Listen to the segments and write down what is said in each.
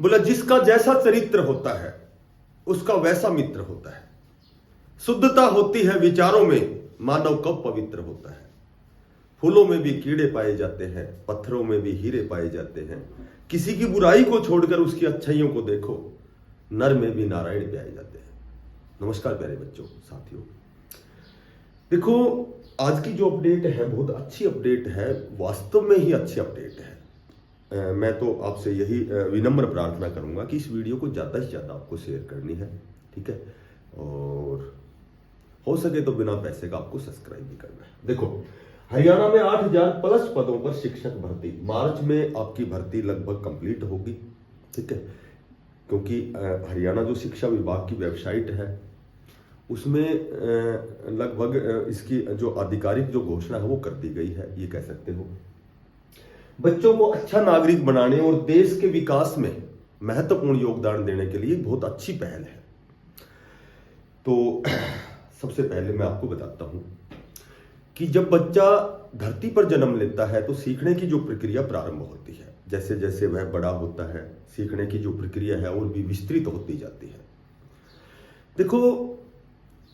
बोला जिसका जैसा चरित्र होता है उसका वैसा मित्र होता है। शुद्धता होती है विचारों में, मानव कब पवित्र होता है। फूलों में भी कीड़े पाए जाते हैं, पत्थरों में भी हीरे पाए जाते हैं। किसी की बुराई को छोड़कर उसकी अच्छाइयों को देखो, नर में भी नारायण पाए जाते हैं। नमस्कार प्यारे बच्चों, साथियों, देखो आज की जो अपडेट है बहुत अच्छी अपडेट है, वास्तव में ही अच्छी अपडेट है। मैं तो आपसे यही विनम्र प्रार्थना करूंगा कि इस वीडियो को ज़्यादा से ज़्यादा आपको शेयर करनी है, ठीक है, और हो सके तो बिना पैसे का आपको सब्सक्राइब भी करना है। देखो हरियाणा में 8000 प्लस पदों पर शिक्षक भर्ती, मार्च में आपकी भर्ती लगभग कंप्लीट होगी, ठीक है, क्योंकि हरियाणा जो शिक्षा विभाग की वेबसाइट है उसमें लगभग इसकी जो आधिकारिक जो घोषणा है वो कर दी गई है, ये कह सकते हो। बच्चों को अच्छा नागरिक बनाने और देश के विकास में महत्वपूर्ण योगदान देने के लिए बहुत अच्छी पहल है। तो सबसे पहले मैं आपको बताता हूं कि जब बच्चा धरती पर जन्म लेता है तो सीखने की जो प्रक्रिया प्रारंभ होती है, जैसे जैसे वह बड़ा होता है सीखने की जो प्रक्रिया है और भी विस्तृत होती जाती है। देखो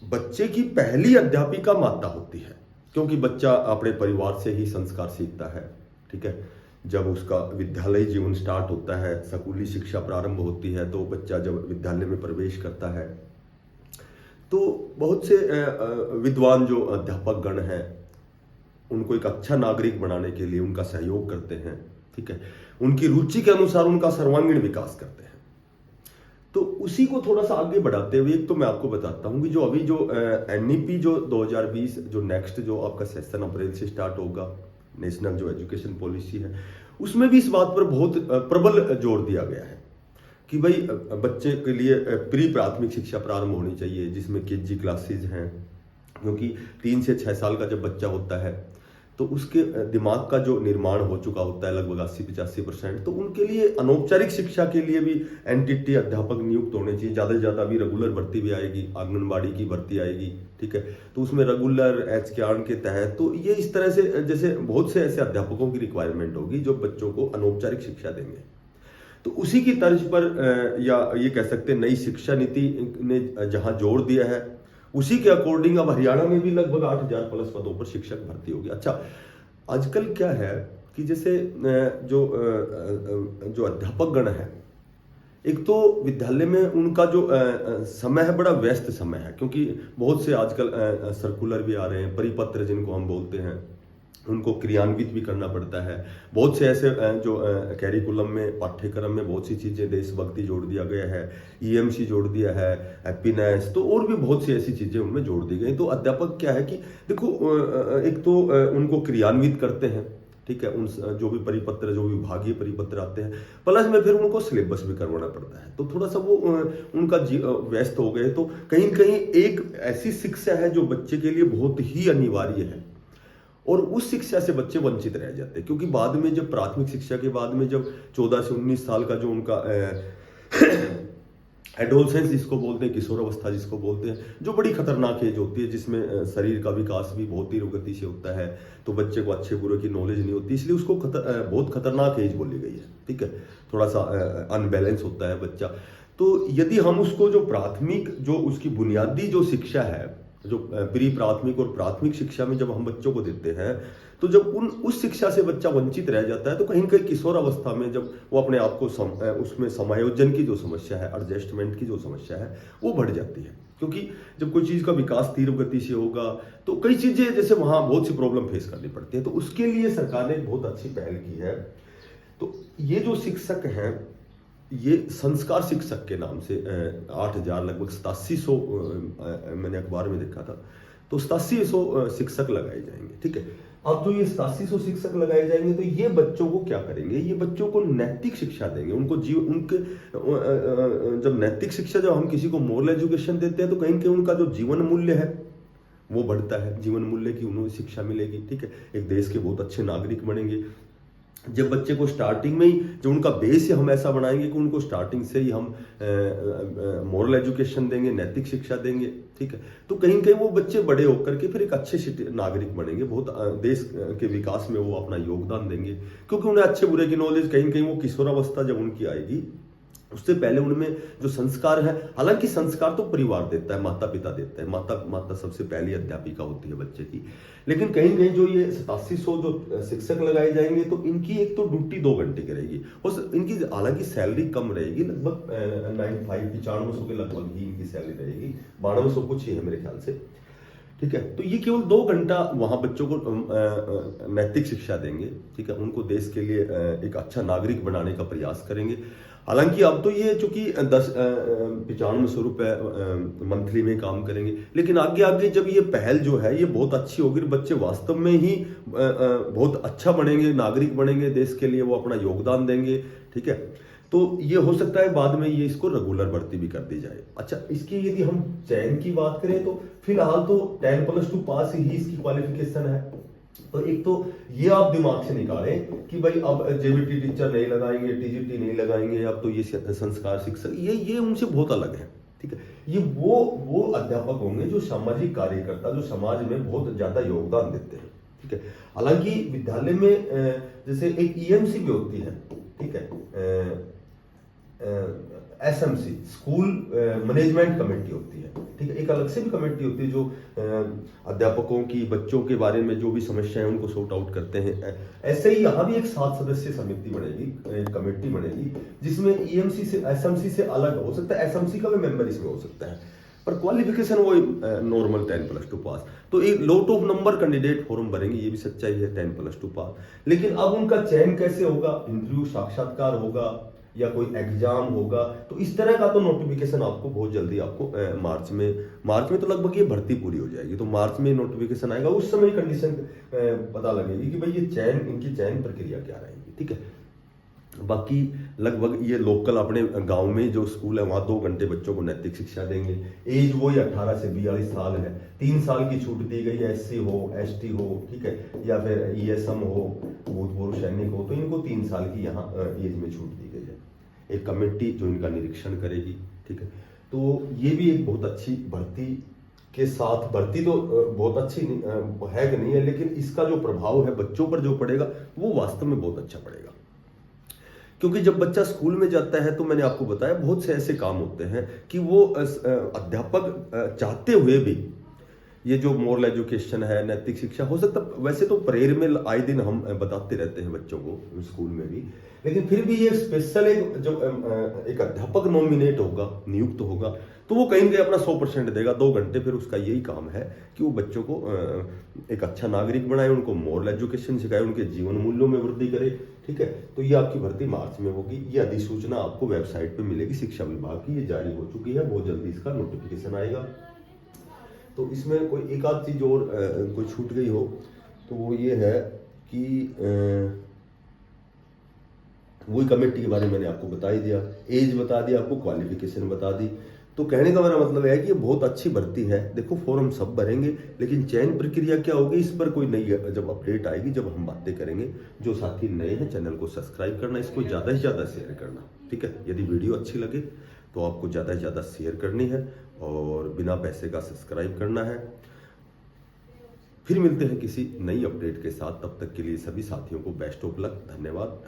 बच्चे की पहली अध्यापिका माता होती है, क्योंकि बच्चा अपने परिवार से ही संस्कार सीखता है, ठीक है। जब उसका विद्यालय जीवन स्टार्ट होता है, स्कूली शिक्षा प्रारंभ होती है, तो बच्चा जब विद्यालय में प्रवेश करता है तो बहुत से विद्वान जो अध्यापक गण हैं उनको एक अच्छा नागरिक बनाने के लिए उनका सहयोग करते हैं, ठीक है, उनकी रुचि के अनुसार उनका सर्वांगीण विकास करते हैं। तो उसी को थोड़ा सा आगे बढ़ाते हुए एक तो मैं आपको बताता हूं कि जो अभी जो एनईपी जो 2020 जो नेक्स्ट जो आपका सेशन अप्रैल से स्टार्ट होगा, नेशनल जो एजुकेशन पॉलिसी है, उसमें भी इस बात पर बहुत प्रबल जोर दिया गया है कि भाई बच्चे के लिए प्री प्राथमिक शिक्षा प्रारंभ होनी चाहिए, जिसमें केजी क्लासेज हैं, क्योंकि 3 से 6 साल का जब बच्चा होता है तो उसके दिमाग का जो निर्माण हो चुका होता है लगभग 80-85%। तो उनके लिए अनौपचारिक शिक्षा के लिए भी एनटीटी अध्यापक नियुक्त होने चाहिए। ज़्यादा से ज़्यादा अभी रेगुलर भर्ती भी आएगी, आंगनबाड़ी की भर्ती आएगी, ठीक है, तो उसमें रेगुलर एचकेआर के तहत तो ये इस तरह से जैसे बहुत से ऐसे अध्यापकों की रिक्वायरमेंट होगी जो बच्चों को अनौपचारिक शिक्षा देंगे। तो उसी की तर्ज पर या ये कह सकते हैं नई शिक्षा नीति ने जहां जोर दिया है उसी के अकॉर्डिंग अब हरियाणा में भी लगभग 8000 प्लस पदों पर शिक्षक भर्ती होगी। अच्छा, आजकल क्या है कि जैसे जो अध्यापक गण है, एक तो विद्यालय में उनका जो समय है बड़ा व्यस्त समय है, क्योंकि बहुत से आजकल सर्कुलर भी आ रहे हैं, परिपत्र जिनको हम बोलते हैं, उनको क्रियान्वित भी करना पड़ता है। बहुत से ऐसे जो कैरिकुलम में पाठ्यक्रम में बहुत सी चीज़ें, देशभक्ति जोड़ दिया गया है, ईएमसी जोड़ दिया है, हैप्पीनेस, तो और भी बहुत सी ऐसी चीज़ें उनमें जोड़ दी गई। तो अध्यापक क्या है कि देखो एक तो उनको क्रियान्वित करते हैं, ठीक है, उन जो भी परिपत्र, जो विभागीय परिपत्र आते हैं, प्लस में फिर उनको सिलेबस भी करवाना पड़ता है। तो थोड़ा सा वो उनका व्यस्त हो गए। तो कहीं न कहीं एक ऐसी शिक्षा है जो बच्चे के लिए बहुत ही अनिवार्य है और उस शिक्षा से बच्चे वंचित रह जाते हैं, क्योंकि बाद में जब प्राथमिक शिक्षा के बाद में जब 14 से 19 साल का जो उनका एडोलसेंस जिसको बोलते हैं, किशोर अवस्था जिसको बोलते हैं, जो बड़ी खतरनाक एज होती है, जिसमें शरीर का विकास भी बहुत ही गति से होता है, तो बच्चे को अच्छे बुरे की नॉलेज नहीं होती, इसलिए उसको बहुत खतरनाक एज बोली गई है, ठीक है, थोड़ा सा अनबैलेंस होता है बच्चा। तो यदि हम उसको जो प्राथमिक जो उसकी बुनियादी जो शिक्षा है, जो प्री प्राथमिक और प्राथमिक शिक्षा में जब हम बच्चों को देते हैं, तो जब उस शिक्षा से बच्चा वंचित रह जाता है तो कहीं कहीं किशोर अवस्था में जब वो अपने आप को उसमें समायोजन की जो समस्या है, एडजस्टमेंट की जो समस्या है, वो बढ़ जाती है। क्योंकि जब कोई चीज़ का विकास तीव्र गति से होगा तो कई चीज़ें जैसे वहाँ बहुत सी प्रॉब्लम फेस करनी पड़ती है। तो उसके लिए सरकार ने बहुत अच्छी पहल की है। तो ये जो शिक्षक हैं, ये संस्कार शिक्षक के नाम से 8000 लगभग 8700 मैंने अखबार में देखा था, तो 8700 शिक्षक लगाए जाएंगे, ठीक है। अब जो ये 8700 शिक्षक लगाए जाएंगे तो ये बच्चों को क्या करेंगे, ये बच्चों को नैतिक शिक्षा देंगे, उनको उनके जब नैतिक शिक्षा, जब हम किसी को मोरल एजुकेशन देते हैं तो कहीं कहीं उनका जो जीवन मूल्य है वो बढ़ता है, जीवन मूल्य की उन्हें शिक्षा मिलेगी, ठीक है, एक देश के बहुत अच्छे नागरिक बनेंगे। जब बच्चे को स्टार्टिंग में ही जो उनका बेस है हम ऐसा बनाएंगे कि उनको स्टार्टिंग से ही हम मॉरल एजुकेशन देंगे, नैतिक शिक्षा देंगे, ठीक है, तो कहीं कहीं वो बच्चे बड़े होकर के फिर एक अच्छे नागरिक बनेंगे, बहुत देश के विकास में वो अपना योगदान देंगे, क्योंकि उन्हें अच्छे बुरे की नॉलेज, कहीं कहीं वो किशोरावस्था जब उनकी आएगी उससे पहले उनमें जो संस्कार है, हालांकि संस्कार तो परिवार देता है, माता पिता देता है, माता सबसे पहली अध्यापिका होती है बच्चे की। लेकिन कहीं कहीं जो ये 8700 जो शिक्षक लगाए जाएंगे तो इनकी एक तो ड्यूटी 2 घंटे की रहेगी, और इनकी हालांकि सैलरी कम रहेगी, लगभग 95 के लगभग ही इनकी सैलरी रहेगी, 9200 कुछ ही है मेरे ख्याल से। ठीक है, तो ये केवल 2 घंटा वहां बच्चों को नैतिक शिक्षा देंगे। ठीक है, उनको देश के लिए एक अच्छा नागरिक बनाने का प्रयास करेंगे। हालांकि अब तो ये चूंकि 95 रुपए मंथली में काम करेंगे, लेकिन आगे आगे जब ये पहल जो है ये बहुत अच्छी होगी, बच्चे वास्तव में ही बहुत अच्छा बनेंगे, नागरिक बनेंगे, देश के लिए वो अपना योगदान देंगे। ठीक है, तो ये हो सकता है बाद में ये इसको रेगुलर भर्ती भी कर दी जाए। अच्छा, इसकी यदि हम चयन की बात करें तो फिलहाल तो 10+2 पास ही इसकी क्वालिफिकेशन है। तो एक तो ये आप दिमाग से निकालें कि भाई अब जेबीटी टीचर नहीं लगाएंगे, टीजीटी नहीं लगाएंगे, अब तो ये संस्कार शिक्षक, ये उनसे बहुत अलग है। ठीक है, ये वो अध्यापक होंगे जो सामाजिक कार्यकर्ता, जो समाज में बहुत ज्यादा योगदान देते हैं। ठीक है, हालांकि विद्यालय में जैसे एक ईएमसी भी होती है। ठीक है, एसएमसी, स्कूल मैनेजमेंट कमेटी होती है। ठीक है, एक अलग से भी कमेटी होती है जो अध्यापकों की, बच्चों के बारे में जो भी समस्याएं उनको सॉर्ट आउट करते हैं। ऐसे ही यहाँ भी एक 7 सदस्यीय समिति बनेगी, कमेटी बनेगी, जिसमें ईएमसी से, एसएमसी से अलग हो सकता है, एसएमसी का भी मेंबर इसमें हो सकता है, पर क्वालिफिकेशन वो नॉर्मल 10+2 पास। तो एक lot of number candidate form भरेंगे, ये भी सच्चाई है, 10+2 पास। लेकिन अब उनका चयन कैसे होगा? इंटरव्यू, साक्षात्कार होगा या कोई एग्जाम होगा? तो इस तरह का तो नोटिफिकेशन आपको बहुत जल्दी आपको मार्च में तो लगभग ये भर्ती पूरी हो जाएगी, तो मार्च में नोटिफिकेशन आएगा, उस समय कंडीशन पता लगेगी कि भाई ये इनकी चयन प्रक्रिया क्या रहेगी। ठीक है, बाकी लगभग ये लोकल अपने गांव में जो स्कूल है वहां 2 घंटे बच्चों को नैतिक शिक्षा देंगे। एज वो 18 से 42 साल है, 3 साल की छूट दी गई है, एससी हो, एसटी हो, ठीक है, या फिर ईएसएम हो, भूतपूर्व सैनिक हो, तो इनको 3 साल की यहाँ एज में छूट दी गई है। एक कमेटी जो इनका निरीक्षण करेगी। ठीक है, तो ये भी एक बहुत अच्छी भर्ती के साथ, भर्ती तो बहुत अच्छी है कि नहीं है, लेकिन इसका जो प्रभाव है बच्चों पर जो पड़ेगा वो वास्तव में बहुत अच्छा पड़ेगा। क्योंकि जब बच्चा स्कूल में जाता है तो मैंने आपको बताया बहुत से ऐसे काम होते हैं कि वो अध्यापक चाहते हुए भी, ये जो मॉरल एजुकेशन है, नैतिक शिक्षा, हो सकता वैसे तो प्रेयर में आए दिन हम बताते रहते हैं बच्चों को स्कूल में भी, लेकिन फिर भी ये स्पेशल एक अध्यापक नॉमिनेट होगा, नियुक्त होगा, तो वो कहीं कहीं अपना 100% देगा 2 घंटे। फिर उसका यही काम है कि वो बच्चों को एक अच्छा नागरिक बनाए, उनको मॉरल एजुकेशन सिखाए, उनके जीवन मूल्यों में वृद्धि करे। ठीक है, तो ये आपकी भर्ती मार्च में होगी। ये अधिसूचना आपको वेबसाइट पे मिलेगी, शिक्षा विभाग की, ये जारी हो चुकी है, बहुत जल्दी इसका नोटिफिकेशन आएगा। तो इसमें कोई एक आध चीज और कोई छूट गई हो तो वो ये है कि वही कमेटी के बारे में मैंने आपको बता ही दिया, एज बता दिया, आपको क्वालिफिकेशन बता दी। तो कहने का मेरा मतलब है कि ये बहुत अच्छी भर्ती है। देखो फॉर्म सब भरेंगे, लेकिन चयन प्रक्रिया क्या होगी इस पर कोई नई जब अपडेट आएगी, जब हम बातें करेंगे। जो साथी नए हैं चैनल को सब्सक्राइब करना, इसको ज़्यादा से ज़्यादा शेयर करना। ठीक है, यदि वीडियो अच्छी लगे तो आपको ज़्यादा से ज़्यादा शेयर करनी है और बिना पैसे का सब्सक्राइब करना है। फिर मिलते हैं किसी नई अपडेट के साथ, तब तक के लिए सभी साथियों को बेस्ट ऑफ लक। धन्यवाद।